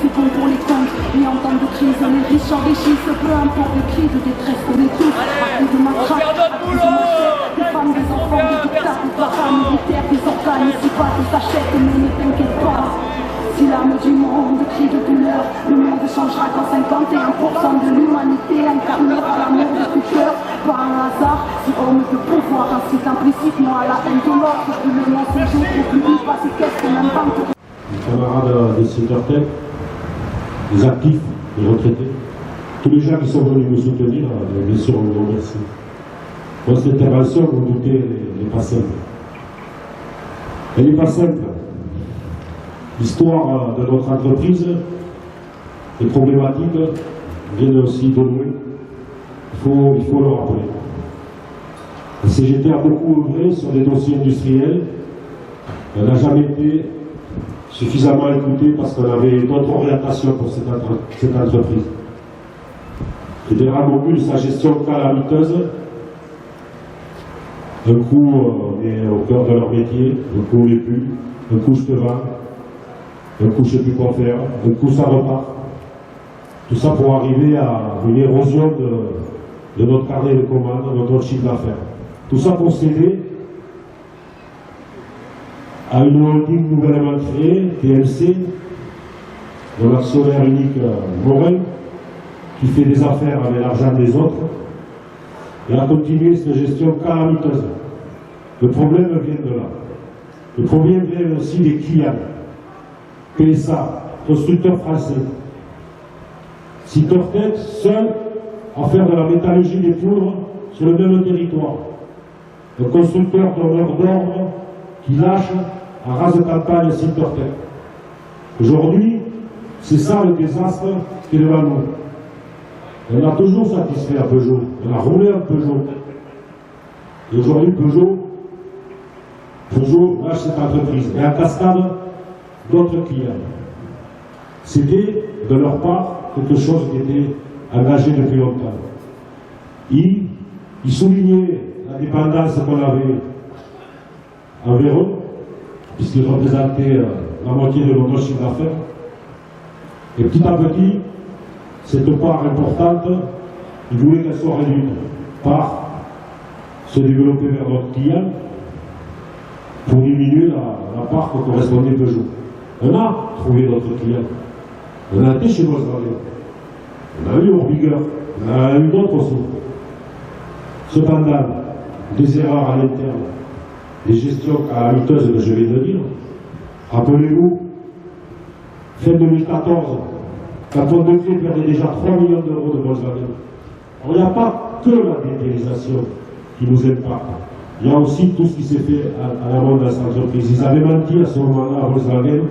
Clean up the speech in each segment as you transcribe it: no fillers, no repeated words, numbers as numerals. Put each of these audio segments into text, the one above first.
c'est bon pour les comptes. Ni en temps de crise, les riches s'enrichissent, peu importe les cris de détresse qu'on étouffe. À coups de matraque, à coups de machette, des femmes, des enfants, des dictateurs, des paramilitaires, des organes, ici pas tout s'achète, mais ne t'inquiète pas. Si l'âme du monde crie de douleur, le monde changera quand 51% de l'humanité incarnera l'amour de tout cœur. Par un hasard, si homme de pouvoir incite implicitement à la haine de l'autre, plus le nom séjour, plus vite pas si qu'est-ce qu'on invente. Les camarades de Sintertech, les actifs, les retraités, tous les gens qui sont venus nous soutenir, bien sûr, on vous remercie. Moi, cette intervention, vous vous doutez, elle n'est pas simple. Elle n'est pas simple. L'histoire de notre entreprise, les problématiques viennent aussi de nous. Il faut le rappeler. La CGT a beaucoup œuvré sur des dossiers industriels. Elle n'a jamais été suffisamment écoutée parce qu'on avait d'autres orientations pour cette entreprise. Fédéral Mobile, sa gestion calamiteuse, un coup on est au cœur de leur métier, un coup on n'est plus, un coup je te vends, un coup je ne sais plus quoi faire, un coup ça repart. Tout ça pour arriver à une érosion de notre carnet de commandes, de notre chiffre d'affaires. Tout ça pour céder à une holding nouvellement créée, TMC, de l'actionnaire unique Morin, qui fait des affaires avec l'argent des autres, et à continuer cette gestion calamiteuse. Le problème vient de là. Le problème vient aussi des clients. PSA, constructeur français. Sintertech, seul à faire de la métallurgie des poudres sur le même territoire. Un constructeur donneur d'ordre qui lâche à ras de campagne Sintertech. Aujourd'hui, c'est ça le désastre qui est devant nous. On a toujours satisfait à Peugeot, on a roulé un Peugeot. Et aujourd'hui, Peugeot lâche cette entreprise. Et en cascade, d'autres clients. C'était, de leur part, quelque chose qui était engagé depuis longtemps. Ils soulignaient la dépendance qu'on avait envers eux, puisqu'ils représentaient la moitié de notre chiffre d'affaires. Et petit à petit, cette part importante, ils voulaient qu'elle soit réduite par se développer vers notre client pour diminuer la part que correspondait Peugeot. On a trouvé d'autres clients. On a été chez Volkswagen. On a eu Orbigger. On a eu d'autres aussi. Cependant, des erreurs à l'interne, des gestions calamiteuses que je viens de dire. Rappelez-vous, fin 2014, quand on devait perdre déjà 3 millions d'euros de Volkswagen. Alors, il n'y a pas que la détailisation qui nous impacte. Il y a aussi tout ce qui s'est fait à l'amont de cette entreprise. Ils avaient menti à ce moment-là à Volkswagen.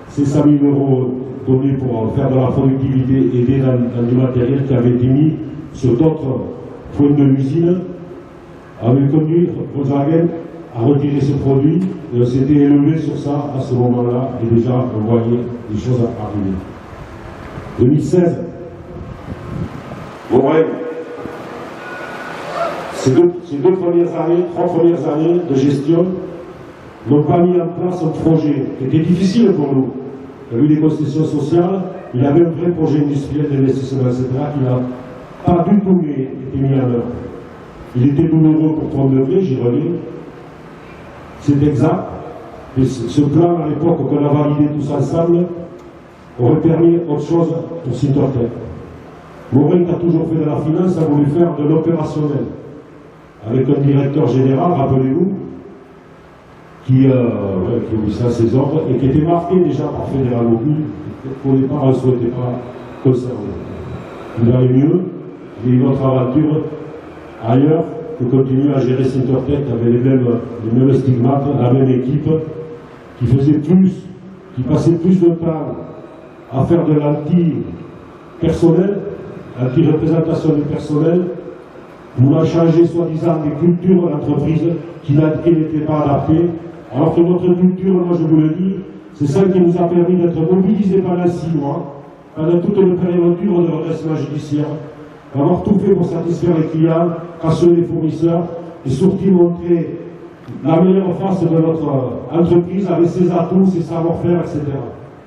C'est 100 000 euros donnés pour faire de la productivité, aider dans du matériel qui avait été mis sur d'autres points de l'usine, avait conduit Volkswagen à retirer ce produit, et on s'était élevé sur ça à ce moment-là, et déjà on voyait des choses arriver. 2016, Morin, ces deux premières années, 3 premières années de gestion, n'ont pas mis en place un projet qui était difficile pour nous. Il y a eu des concessions sociales, il y avait un vrai projet industriel d'investissement, etc., qui n'a pas du tout été mis en œuvre. Il était douloureux pour 30 degrés, j'y reviens. C'est exact. Mais ce plan, à l'époque, qu'on a validé tous ensemble, aurait permis autre chose pour Sintertech. Morin, qui a toujours fait de la finance, a voulu faire de l'opérationnel. Avec un directeur général, rappelez-vous, qui obéissait à ses ordres et qui était marqué déjà par Fédéral Mobile, qu'au départ, on ne souhaitait pas conserver. Il allait mieux, il y a une autre aventure ailleurs, que continuer à gérer Sintertech avec les mêmes stigmates, la même équipe, qui faisait plus, qui passait plus de temps à faire de l'anti-personnel, anti-représentation du personnel, voulant changer soi-disant des cultures d'entreprise qui n'étaient pas adaptées, alors que notre culture, moi je vous le dis, c'est celle qui nous a permis d'être mobilisés pendant 6 mois, pendant toute une période dure de redressement judiciaire, d'avoir tout fait pour satisfaire les clients, rassurer les fournisseurs, et surtout montrer la meilleure face de notre entreprise avec ses atouts, ses savoir-faire, etc.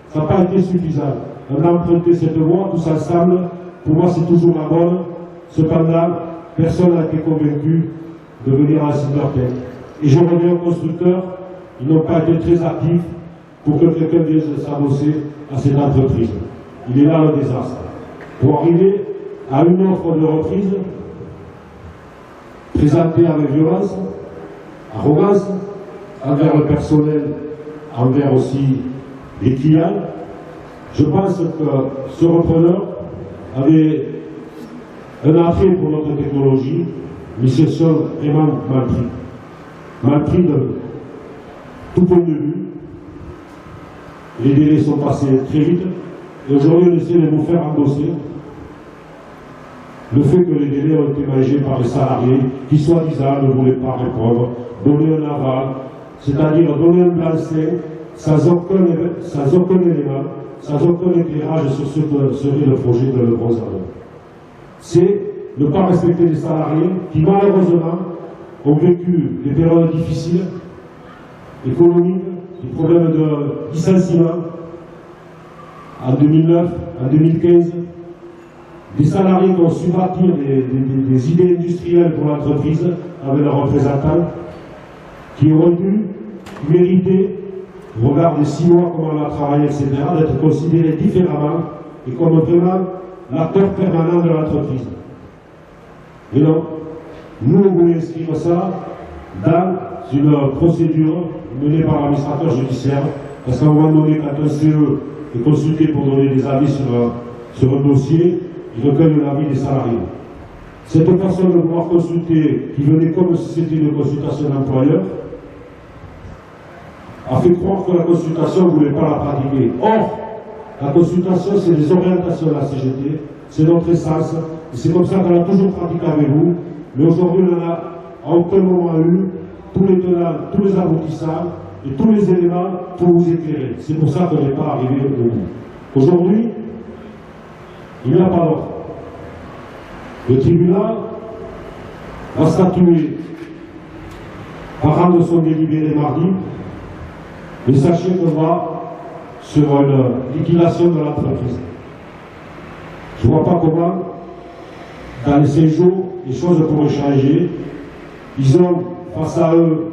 Ça n'a pas été suffisant. on a emprunté cette voie, tous ensemble. Pour moi, c'est toujours la bonne. Cependant, personne n'a été convaincu de venir à Silvertech. Et je reviens aux constructeurs, ils n'ont pas été très actifs pour que quelqu'un vienne s'adosser à cette entreprise. Il est là le désastre. Pour arriver à une offre de reprise présentée avec violence, arrogance, envers le personnel, envers aussi les clients, je pense que ce repreneur avait un attrait pour notre technologie, mais se sont vraiment mal pris. Mal pris de tout point de vue. Les délais sont passés très vite, et aujourd'hui on essaie de nous faire endosser le fait que les délais ont été mangés par les salariés qui soi-disant ne voulaient pas répondre, donner un aval, c'est-à-dire donner un blanc-seing sans aucun élément, sans aucun éclairage sur ce que serait le projet de Le Bronze. C'est ne pas respecter les salariés qui malheureusement ont vécu des périodes difficiles, économiques, des problèmes de licenciement en 2009, en 2015, des salariés qui ont su bâtir des idées industrielles pour l'entreprise avec leurs représentants, qui auraient dû mériter, au regard des 6 mois, comment on a travaillé, etc., d'être considérés différemment et comme vraiment l'acteur permanent de l'entreprise. Mais non, nous on voulait inscrire ça dans une procédure menée par l'administrateur judiciaire, parce qu'à un moment donné, quand un CE est consulté pour donner des avis sur un dossier, il recueille l'avis des salariés. Cette personne de pouvoir consulter, qui venait comme si c'était une consultation d'employeur, a fait croire que la consultation ne voulait pas la pratiquer. Or, la consultation, c'est les orientations de la CGT, c'est notre essence, et c'est comme ça qu'on a toujours pratiqué avec vous, mais aujourd'hui, on n'a à aucun moment eu tous les tenants, tous les aboutissants et tous les éléments pour vous éclairer. C'est pour ça qu'on n'est pas arrivé au bout. Aujourd'hui, il n'y a pas d'offre. Le tribunal va statuer par rendre son délibéré mardi, mais sachez qu'on va sur une liquidation de l'entreprise. Je ne vois pas comment, dans les 5 jours, les choses pourraient changer. Ils ont, face à eux,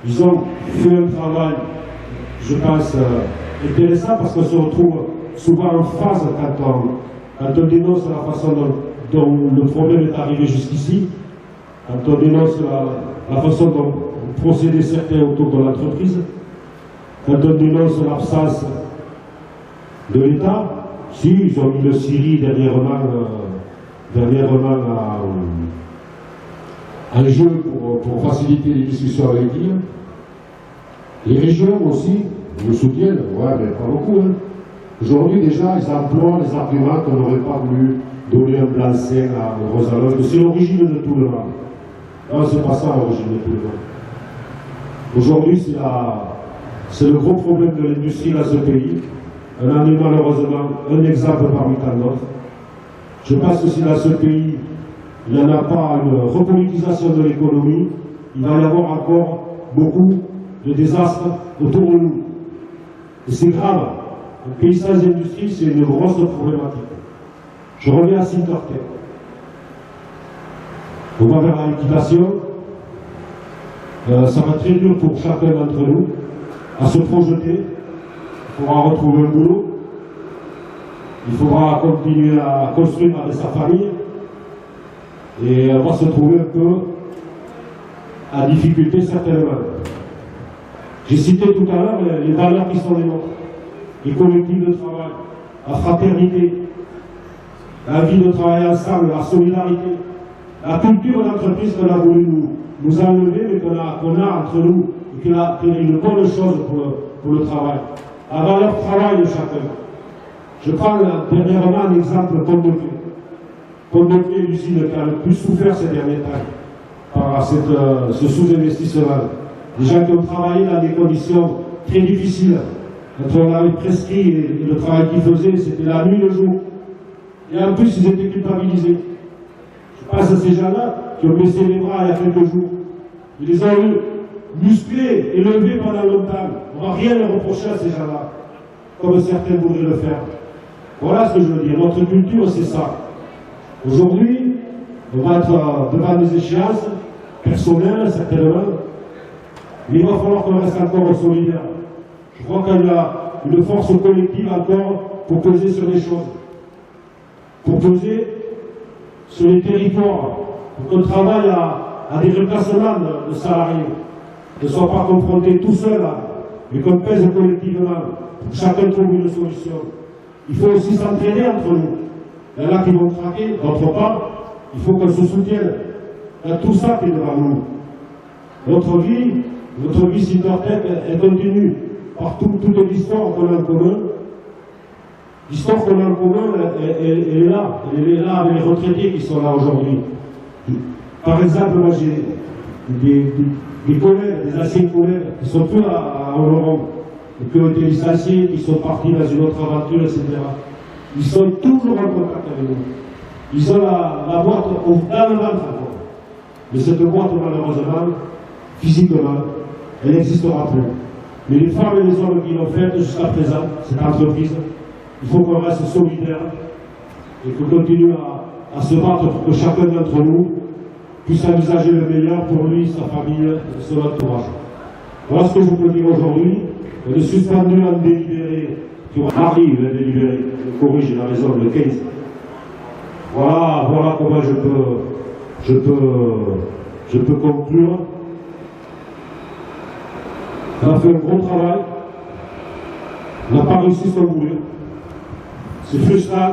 ils ont fait un travail, je pense, intéressant, parce qu'on se retrouve souvent en phase quand on dénonce la façon dont le problème est arrivé jusqu'ici, quand on dénonce la façon dont procédaient certains autour de l'entreprise, quand on dénonce l'absence de l'État. Si, ils ont mis le Syrie dernièrement en jeu pour faciliter les discussions avec lui. Les régions aussi nous soutiennent, ouais, mais pas beaucoup. Hein. Aujourd'hui, déjà, ils emploient les arguments qu'on n'aurait pas voulu donner un blanc-seing à Rosalinde, que c'est l'origine de tout le monde. Non, c'est pas ça l'origine de tout le monde. Aujourd'hui, c'est le gros problème de l'industrie dans ce pays. On en est malheureusement un exemple parmi tant d'autres. Je pense que si dans ce pays, il n'y en a pas une repolitisation de l'économie, il va y avoir encore beaucoup de désastres autour de nous. Et c'est grave. Un pays sans industrie, c'est une grosse problématique. Je reviens à Silvertech. On va vers la liquidation. Ça va être très dur pour chacun d'entre nous à se projeter. Il faudra retrouver un boulot. Il faudra continuer à construire avec sa famille. Et on va se trouver un peu à difficulté certainement. J'ai cité tout à l'heure les valeurs qui sont les nôtres. Les collectifs de travail, la fraternité, la vie de travailler ensemble, la solidarité, la culture d'entreprise qu'on a voulu nous enlever, mais qu'on a entre nous, et qui est une bonne chose pour le travail. La valeur travail de chacun. Je prends dernièrement un exemple Pont-de-Clé. Pont-de-Clé, l'usine qui a le plus souffert ces derniers temps par ce sous-investissement. Des gens qui ont travaillé dans des conditions très difficiles. Quand on avait prescrit et le travail qu'ils faisaient, c'était la nuit, le jour. Et en plus, ils étaient culpabilisés. Je pense à ces gens-là qui ont baissé les bras il y a quelques jours. Ils les ont eu musclés, élevés pendant longtemps. On ne va rien les reprocher à ces gens-là. comme certains voudraient le faire. Voilà ce que je veux dire. Notre culture, c'est ça. Aujourd'hui, on va être devant des échéances personnelles, certainement, mais il va falloir qu'on reste encore solidaire. Je crois qu'il y a une force collective encore pour peser sur les choses, pour peser sur les territoires, pour qu'on travaille à des remplacements de salariés, ne soient pas confrontés tout seuls, mais qu'on pèse collectivement, pour que chacun trouve une solution. Il faut aussi s'entraider entre nous. Il y en a qui vont craquer, d'autre part, il faut qu'on se soutienne. Il y a tout ça qui est devant nous. Notre vie Cindertech, elle continue par toute l'histoire qu'on a en commun. L'histoire qu'on a en commun, elle est là. Elle est là avec les retraités qui sont là aujourd'hui. Par exemple, moi j'ai des collègues, des anciens collègues qui sont plus à Oloron, qui ont été licenciés, qui sont partis dans une autre aventure, etc. Ils sont toujours en contact avec nous. Ils ont la boîte dans le ventre encore. Mais cette boîte, malheureusement, physiquement, elle n'existera plus. Mais les femmes et les hommes qui l'ont faite jusqu'à présent, cette entreprise, il faut qu'on reste solidaires et qu'on continue à se battre pour que chacun d'entre nous puisse envisager le meilleur pour lui, sa famille et son entourage. Voilà ce que je peux dire aujourd'hui. On est suspendu en délibéré, qui arrive le délibéré, je corrige la raison, le 15. Voilà comment je peux conclure. On a fait un gros travail. On n'a pas réussi ce qu'on voulait. C'est frustrant.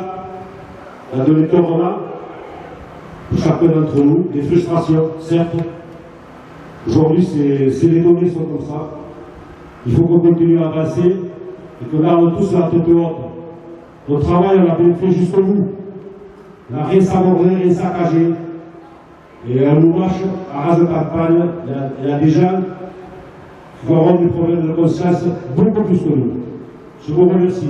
On a donné tort pour chacun d'entre nous. Des frustrations, certes. Aujourd'hui, les données sont comme ça. Il faut qu'on continue à avancer et qu'on garde tous la tête haute. Notre travail, on l'a bien fait jusqu'au bout. On n'a rien sabordé, rien saccagé. Et on nous lâche à ras de campagne. Il y a des gens qui vont avoir des problèmes de conscience beaucoup plus que nous. Je vous remercie.